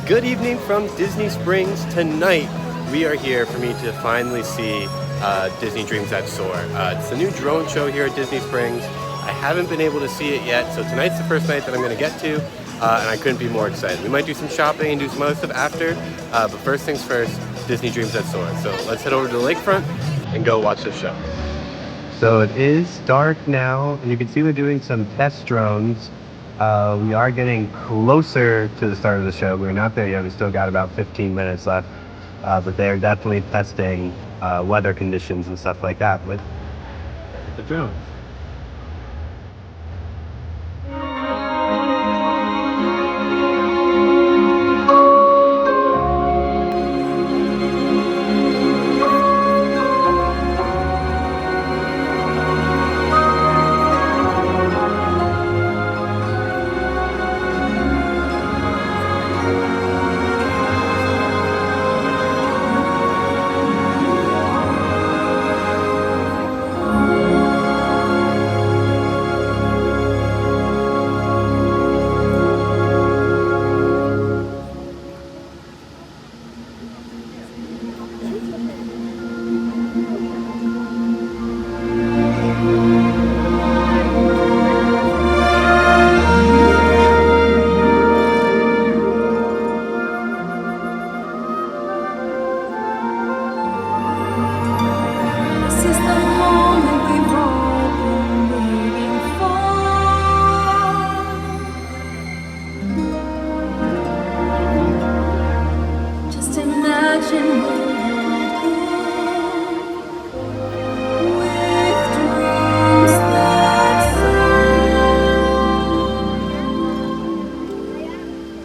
Good evening from Disney Springs. Tonight, we are here for me to finally see Disney Dreams That Soar. It's the new drone show here at Disney Springs. I haven't been able to see it yet, so tonight's the first night that I'm going to get to, and I couldn't be more excited. We might do some shopping and do some other stuff after, but first things first, Disney Dreams That Soar. So let's head over to the lakefront and go watch the show. So it is dark now, and you can see they're doing some test drones. We are getting closer to the start of the show. We're not there yet. We still got about 15 minutes left, but they're definitely testing weather conditions and stuff like that with the drones.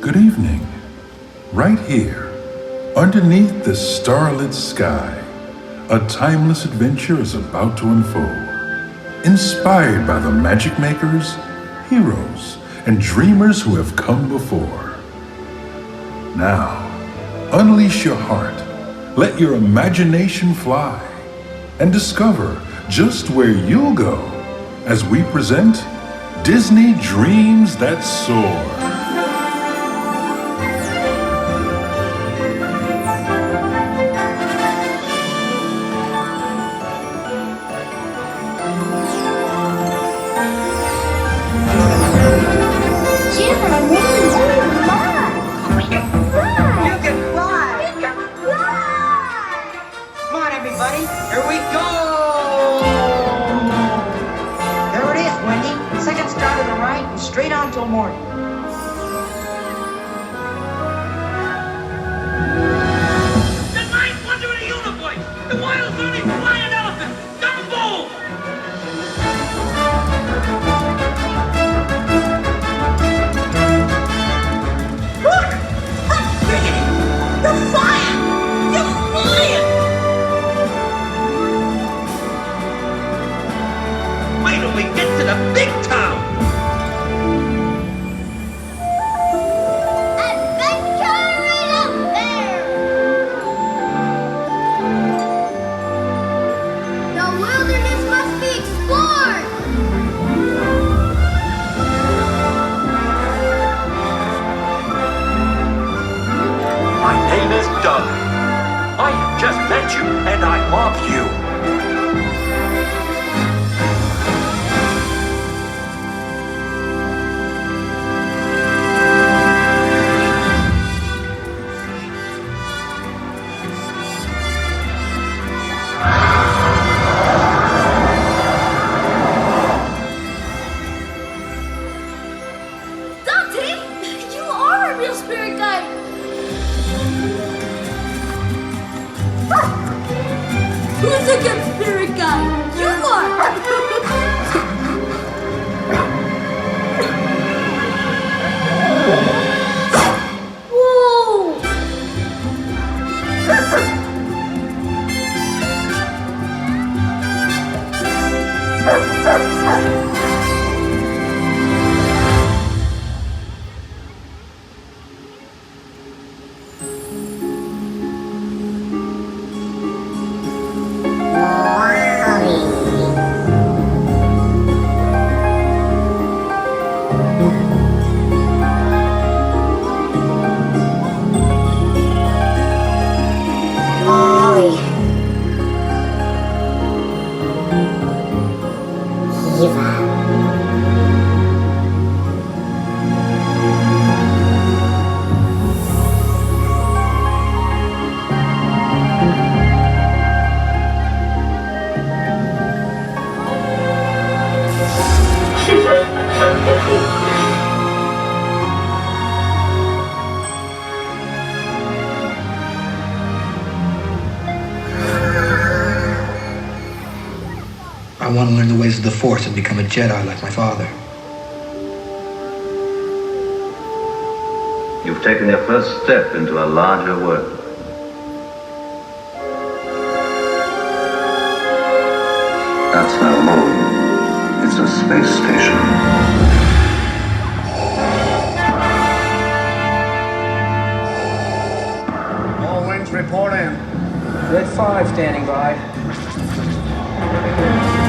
Good evening. Right here, underneath the starlit sky, a timeless adventure is about to unfold. Inspired by the magic makers, heroes, and dreamers who have come before. Now, unleash your heart, let your imagination fly, and discover just where you'll go as we present Disney Dreams That Soar. Here we go! There it is, Wendy. Second star to the right and straight on till morning. The ninth wonder of the universe! The wild funny flying elephant! Dumbo! Look! Riggedy! You're flying! You're flying! Wait till we get to the big town! Adventure right up there! The wilderness must be explored! My name is Doug. I have just met you, and I love you. Dante, you are a real spirit guide! Who's a good spirit guide? You are! Whoa! Wow. I want to learn the ways of the Force and become a Jedi like my father. You've taken your first step into a larger world. That's no moon. It's a space station. All wings report in. Red 5 standing by.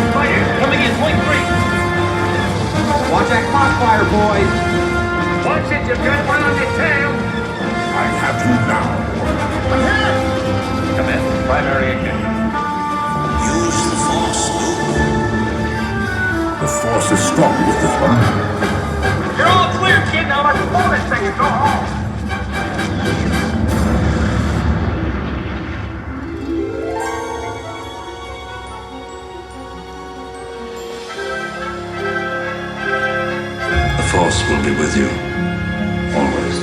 Fighters coming in, point 3. Watch that crossfire, boys. Watch it, you've got one on your tail. I have you now. Commence primary ignition. Use the Force, Luke. The Force is strong with this one. You're all clear, kid. Now let's pull this thing and go home. The Force will be with you. Always.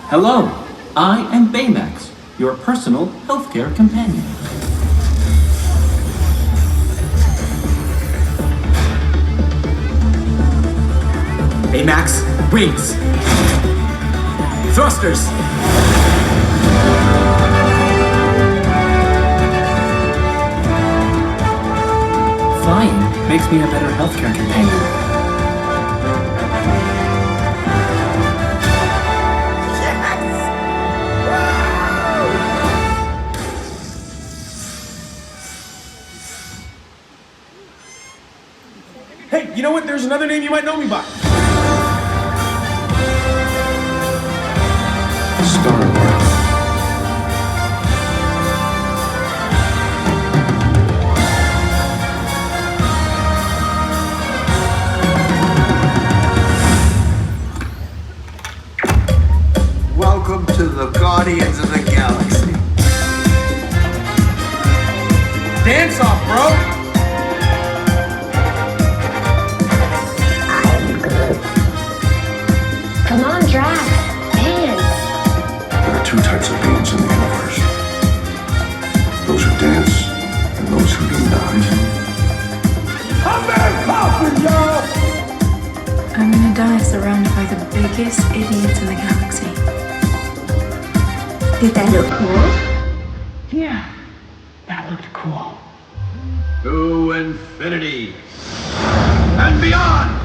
Hello, I am Baymax, your personal healthcare companion. Baymax, wings. Thrusters. Flying makes me a better healthcare companion. Hey, you know what? There's another name you might know me by. Star-Lord. Welcome to the Guardians of the Galaxy. Dance off, bro! Come on, Drax. Dance. There are two types of beings in the universe. Those who dance and those who do not. I'm gonna die surrounded by the biggest idiots in the galaxy. Did that look cool? Yeah, that looked cool. To infinity and beyond.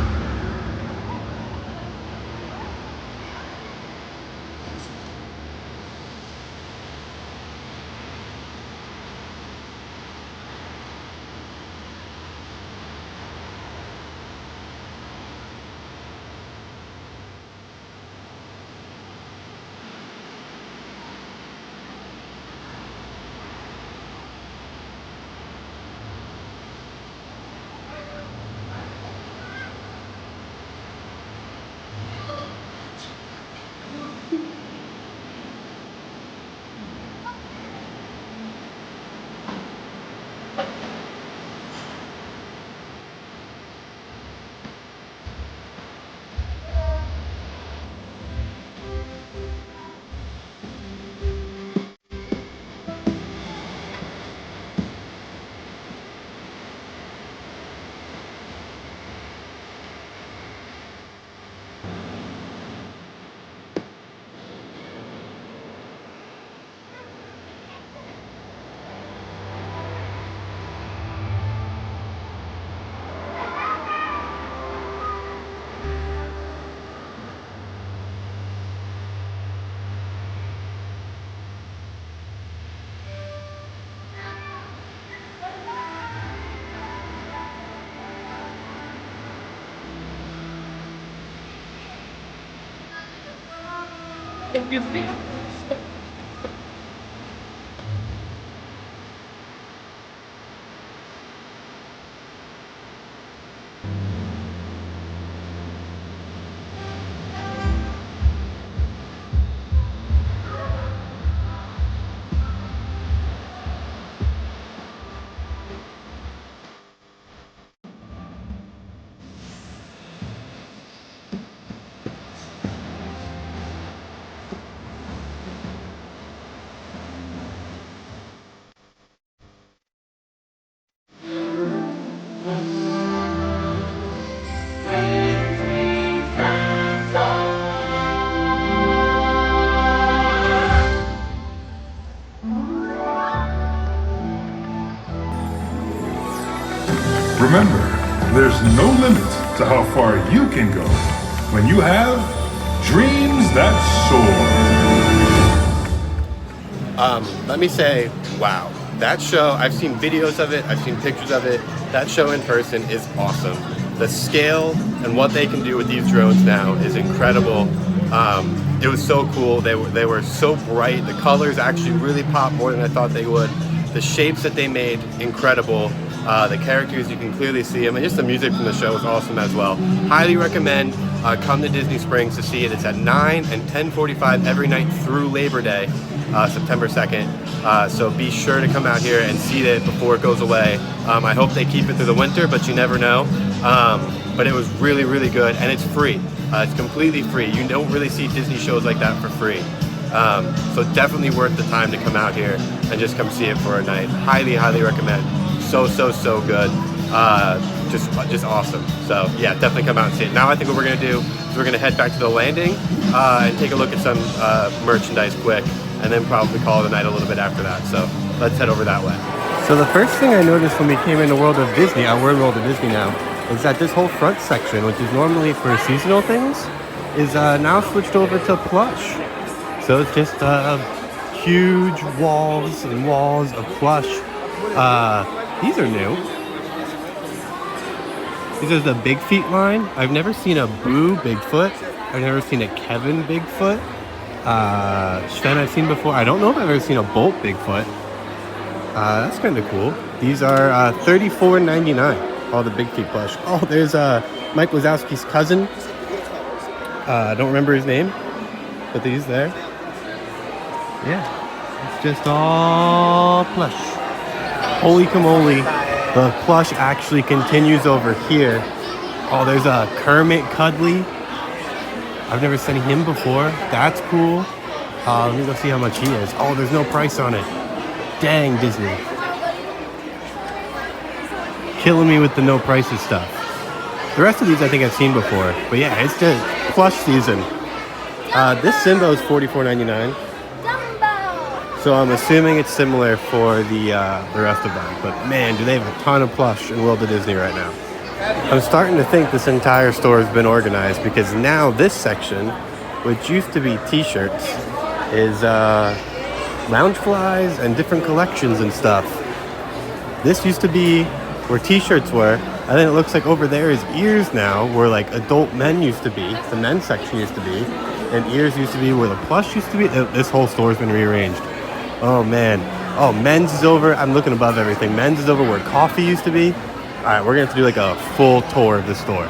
There's no limit to how far you can go when you have dreams that soar. Let me say, wow. That show, I've seen videos of it, I've seen pictures of it. That show in person is awesome. The scale and what they can do with these drones now is incredible. It was so cool. They were so bright. The colors actually really popped more than I thought they would. The shapes that they made, incredible. The characters, you can clearly see them, and just the music from the show is awesome as well. Highly recommend come to Disney Springs to see it. It's at 9 and 10:45 every night through Labor Day, September 2nd. So be sure to come out here and see it before it goes away. I hope they keep it through the winter, but you never know. But it was really, really good, and it's free. It's completely free. You don't really see Disney shows like that for free. So definitely worth the time to come out here and just come see it for a night. Highly, highly recommend. So good. Just awesome. So yeah, definitely come out and see it. Now I think what we're gonna do is we're gonna head back to the landing and take a look at some merchandise quick, and then probably call it a night a little bit after that. So let's head over that way. So the first thing I noticed when we came into World of Disney, we're in World of Disney now, is that this whole front section, which is normally for seasonal things, is now switched over to plush. So it's just huge walls and walls of plush. These are new. These are the Big Feet line. I've never seen a Boo Bigfoot. I've never seen a Kevin Bigfoot. Sven I've seen before. I don't know if I've ever seen a Bolt Bigfoot. That's kind of cool. These are $34.99. All the Big Feet plush. Oh, there's Mike Wazowski's cousin. I don't remember his name, but he's there. Yeah, it's just all plush. Holy camole, the plush actually continues over here. Oh, there's a Kermit Cuddly. I've never seen him before. That's cool. Let me go see how much he is. Oh, there's no price on it. Dang, Disney. Killing me with the no prices stuff. The rest of these I think I've seen before. But yeah, it's just plush season. This Simba is $44.99. So I'm assuming it's similar for the rest of them. But man, do they have a ton of plush in World of Disney right now. I'm starting to think this entire store has been organized, because now this section, which used to be t-shirts, is lounge flies and different collections and stuff. This used to be where t-shirts were, and then it looks like over there is ears now, where like adult men used to be, the men's section used to be, and ears used to be where the plush used to be. This whole store's been rearranged. Oh man. Oh, men's is over. I'm looking above everything. Men's is over where coffee used to be. All right, we're gonna have to do like a full tour of the store.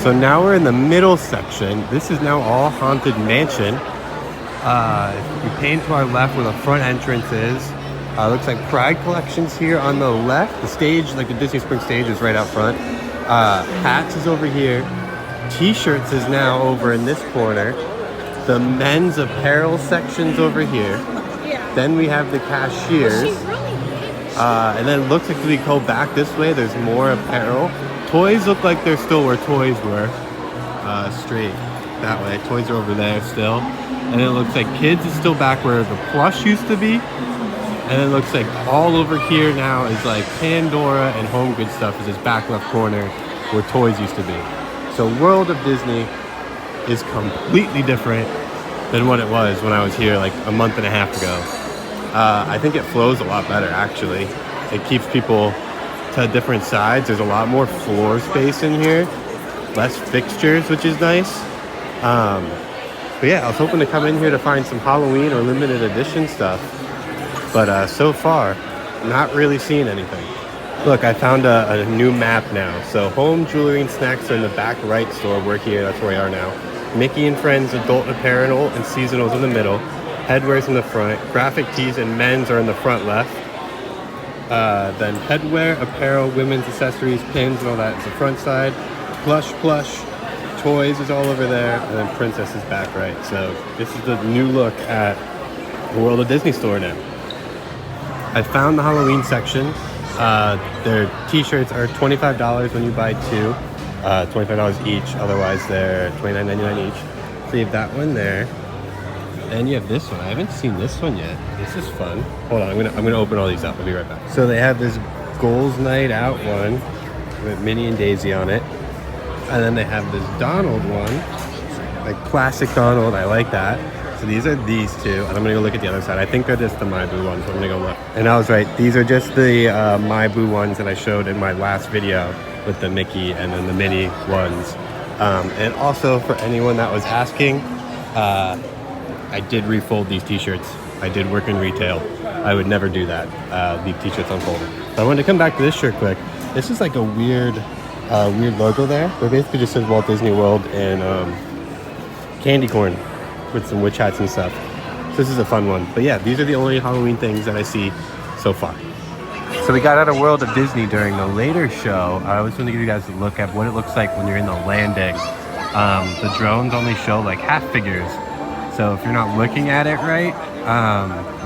So now we're in the middle section. This is now all Haunted Mansion. We pan to our left where the front entrance is. Looks like Pride Collections here on the left. The stage, like the Disney Springs stage, is right out front. Hats is over here. T-shirts is now over in this corner. The men's apparel section's over here. Then we have the cashiers. And then it looks like we go back this way. There's more apparel. Toys look like they're still where toys were. Straight that way. Toys are over there still. And then it looks like kids is still back where the plush used to be. And then it looks like all over here now is like Pandora and Home Goods stuff is this back left corner where toys used to be. So World of Disney is completely different than what it was when I was here like a month and a half ago. I think it flows a lot better, actually. It keeps people to different sides. There's a lot more floor space in here. Less fixtures, which is nice. But yeah, I was hoping to come in here to find some Halloween or limited edition stuff. But so far, not really seeing anything. Look, I found a new map now. So home, jewelry, and snacks are in the back right store. We're here, that's where we are now. Mickey and Friends adult apparel and seasonals in the middle. Headwear's in the front. Graphic tees and men's are in the front left. Then headwear, apparel, women's accessories, pins, and all that is the front side. Plush, toys is all over there. And then Princess is back right. So this is the new look at the World of Disney store now. I found the Halloween section. Their t-shirts are $25 when you buy two. $25 each. Otherwise, they're $29.99 each. So you have that one there. And you have this one. I haven't seen this one yet. This is fun. Hold on, I'm gonna open all these up. I'll be right back. So they have this Goals Night Out one. with Minnie and Daisy on it. And then they have this Donald one, like classic Donald. I like that. So these are these two, and I'm gonna go look at the other side. I think they're just the My Boo ones, so I'm gonna go look. And I was right, these are just the My Boo ones that I showed in my last video with the Mickey and then the Minnie ones. And also for anyone that was asking, I did refold these t-shirts. I did work in retail. I would never do that, leave t-shirts unfolded. So I wanted to come back to this shirt quick. This is like a weird logo there. It basically just says Walt Disney World and candy corn with some witch hats and stuff. So this is a fun one. But yeah, these are the only Halloween things that I see so far. So we got out of World of Disney during the later show. I was going to give you guys a look at what it looks like when you're in the landing. The drones only show like half figures. So if you're not looking at it right,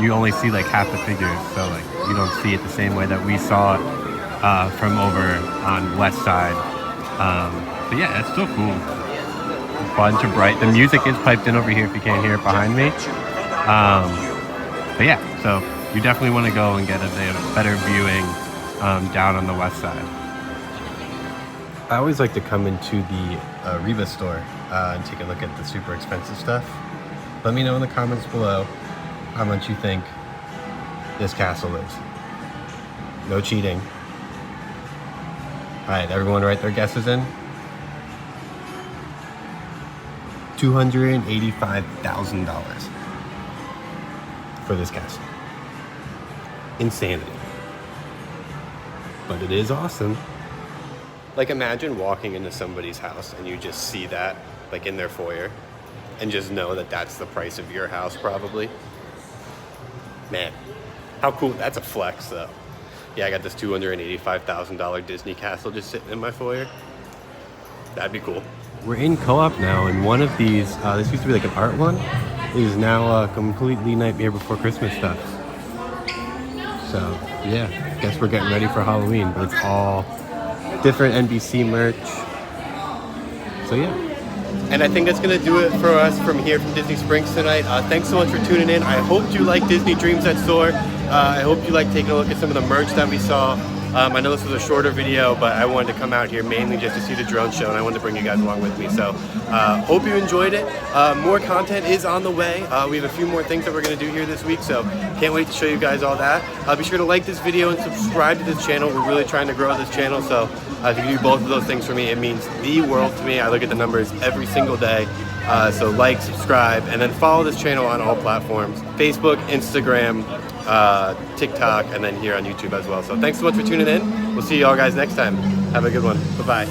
you only see like half the figures. So like you don't see it the same way that we saw it from over on west side. But yeah, it's still cool. It's fun to bright. The music is piped in over here if you can't hear it behind me. But yeah, so you definitely want to go and get a better viewing down on the west side. I always like to come into the Reba store and take a look at the super expensive stuff. Let me know in the comments below how much you think this castle is. No cheating. Alright, everyone write their guesses in. $285,000 for this castle. Insanity. But it is awesome. Like imagine walking into somebody's house and you just see that like in their foyer and just know that that's the price of your house probably. Man, how cool. That's a flex though. Yeah, I got this $285,000 Disney castle just sitting in my foyer. That'd be cool. We're in Co-op now, and one of these, this used to be like an art one, is now completely Nightmare Before Christmas stuff. So, yeah, guess we're getting ready for Halloween, but it's all different NBC merch. So, yeah. And I think that's going to do it for us from here from Disney Springs tonight. Thanks so much for tuning in. I hope you like Disney Dreams That Soar. I hope you like taking a look at some of the merch that we saw. I know this was a shorter video, but I wanted to come out here mainly just to see the drone show, and I wanted to bring you guys along with me. So hope you enjoyed it. More content is on the way. We have a few more things that we're going to do here this week, so can't wait to show you guys all that. Be sure to like this video and subscribe to this channel. We're really trying to grow this channel, so if you do both of those things for me, it means the world to me. I look at the numbers every single day. So like, subscribe, and then follow this channel on all platforms. Facebook, Instagram, TikTok, and then here on YouTube as well. So thanks so much for tuning in. We'll see you all guys next time. Have a good one. Bye-bye.